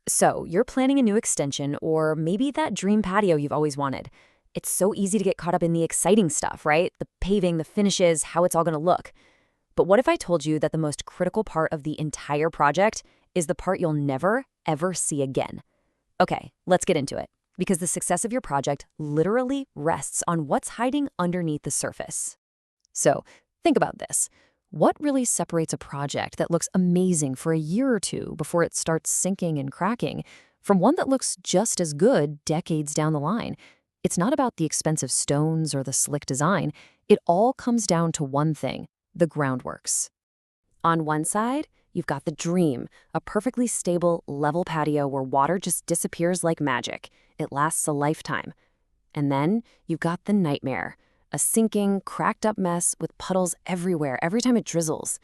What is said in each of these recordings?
So, you're planning a new extension or maybe that dream patio you've always wanted. It's so easy to get caught up in the exciting stuff, right? The paving, the finishes, how it's all going to look. But what if I told you that the most critical part of the entire project is the part you'll never, ever see again? Okay, let's get into it. Because the success of your project literally rests on what's hiding underneath the surface. So, think about this. What really separates a project that looks amazing for a year or two before it starts sinking and cracking from one that looks just as good decades down the line? It's not about the expensive stones or the slick design. It all comes down to one thing: the groundworks. On one side, you've got the dream, a perfectly stable, level patio where water just disappears like magic. It lasts a lifetime. And then you've got the nightmare, a sinking, cracked-up mess with puddles everywhere every time it drizzles.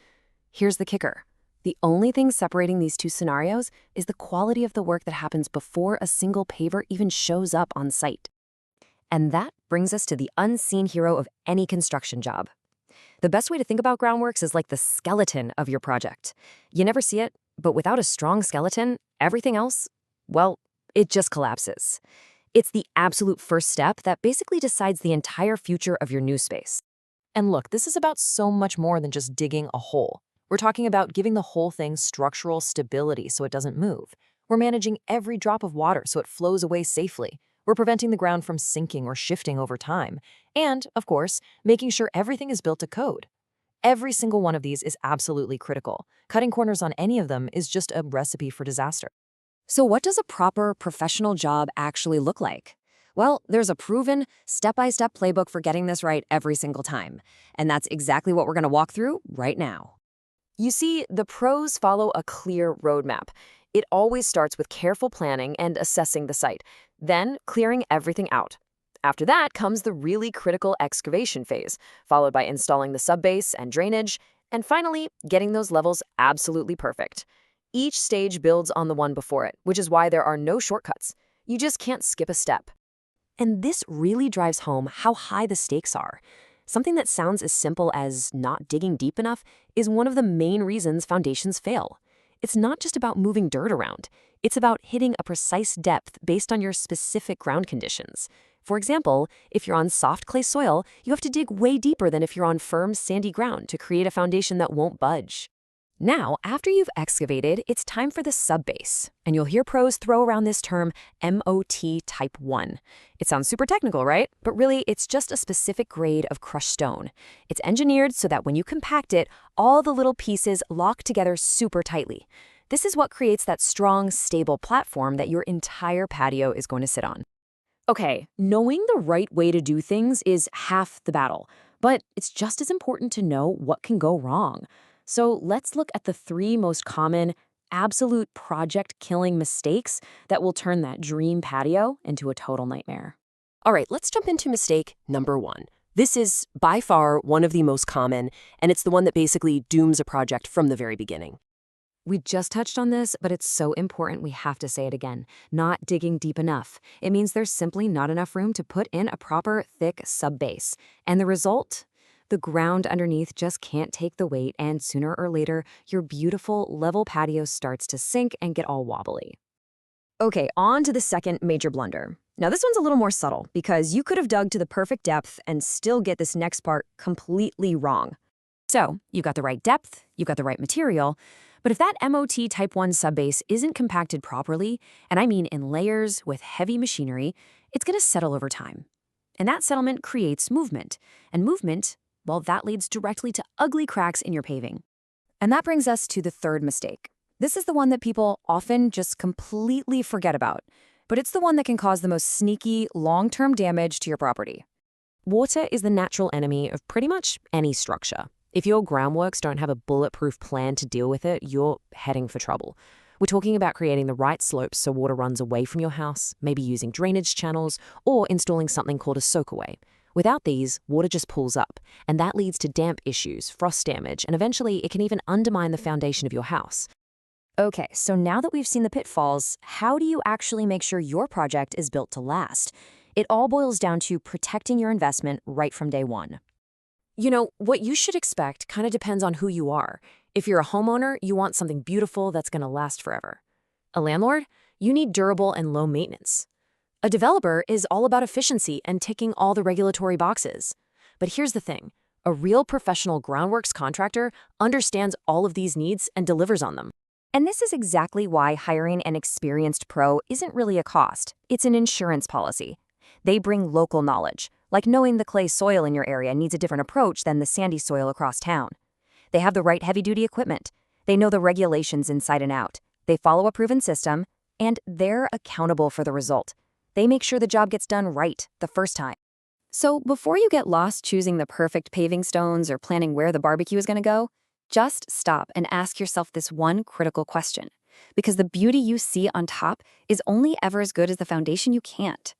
Here's the kicker. The only thing separating these two scenarios is the quality of the work that happens before a single paver even shows up on site. And that brings us to the unseen hero of any construction job. The best way to think about groundworks is like the skeleton of your project. You never see it, but without a strong skeleton, everything else, well, it just collapses. It's the absolute first step that basically decides the entire future of your new space. And look, this is about so much more than just digging a hole. We're talking about giving the whole thing structural stability so it doesn't move. We're managing every drop of water so it flows away safely. We're preventing the ground from sinking or shifting over time. And, of course, making sure everything is built to code. Every single one of these is absolutely critical. Cutting corners on any of them is just a recipe for disaster. So what does a proper professional job actually look like? Well, there's a proven step-by-step playbook for getting this right every single time. And that's exactly what we're going to walk through right now. You see, the pros follow a clear roadmap. It always starts with careful planning and assessing the site, then clearing everything out. After that comes the really critical excavation phase, followed by installing the subbase and drainage, and finally, getting those levels absolutely perfect. Each stage builds on the one before it, which is why there are no shortcuts. You just can't skip a step. And this really drives home how high the stakes are. Something that sounds as simple as not digging deep enough is one of the main reasons foundations fail. It's not just about moving dirt around. It's about hitting a precise depth based on your specific ground conditions. For example, if you're on soft clay soil, you have to dig way deeper than if you're on firm, sandy ground to create a foundation that won't budge. Now, after you've excavated, it's time for the subbase. And you'll hear pros throw around this term MOT Type 1. It sounds super technical, right? But really, it's just a specific grade of crushed stone. It's engineered so that when you compact it, all the little pieces lock together super tightly. This is what creates that strong, stable platform that your entire patio is going to sit on. Okay, knowing the right way to do things is half the battle, but it's just as important to know what can go wrong. So let's look at the 3 most common, absolute project-killing mistakes that will turn that dream patio into a total nightmare. All right, let's jump into mistake number 1. This is by far one of the most common, and it's the one that basically dooms a project from the very beginning. We just touched on this, but it's so important we have to say it again. Not digging deep enough. It means there's simply not enough room to put in a proper, thick subbase. And the result? The ground underneath just can't take the weight, and sooner or later, your beautiful, level patio starts to sink and get all wobbly. Okay, on to the second major blunder. Now, this one's a little more subtle, because you could have dug to the perfect depth and still get this next part completely wrong. So, you've got the right depth, you've got the right material, but if that MOT Type 1 subbase isn't compacted properly, and I mean in layers with heavy machinery, it's going to settle over time. And that settlement creates movement. And movement, well, that leads directly to ugly cracks in your paving. And that brings us to the third mistake. This is the one that people often just completely forget about, but it's the one that can cause the most sneaky, long-term damage to your property. Water is the natural enemy of pretty much any structure. If your groundworks don't have a bulletproof plan to deal with it, you're heading for trouble. We're talking about creating the right slopes so water runs away from your house, maybe using drainage channels, or installing something called a soakaway. Without these, water just pools up, and that leads to damp issues, frost damage, and eventually it can even undermine the foundation of your house. Okay, so now that we've seen the pitfalls, how do you actually make sure your project is built to last? It all boils down to protecting your investment right from day one. You know, what you should expect kind of depends on who you are. If you're a homeowner, you want something beautiful that's going to last forever. A landlord? You need durable and low maintenance. A developer is all about efficiency and ticking all the regulatory boxes. But here's the thing. A real professional groundworks contractor understands all of these needs and delivers on them. And this is exactly why hiring an experienced pro isn't really a cost. It's an insurance policy. They bring local knowledge, like knowing the clay soil in your area needs a different approach than the sandy soil across town. They have the right heavy-duty equipment. They know the regulations inside and out. They follow a proven system, and they're accountable for the result. They make sure the job gets done right the first time. So before you get lost choosing the perfect paving stones or planning where the barbecue is going to go, just stop and ask yourself this one critical question. Because the beauty you see on top is only ever as good as the foundation you can't.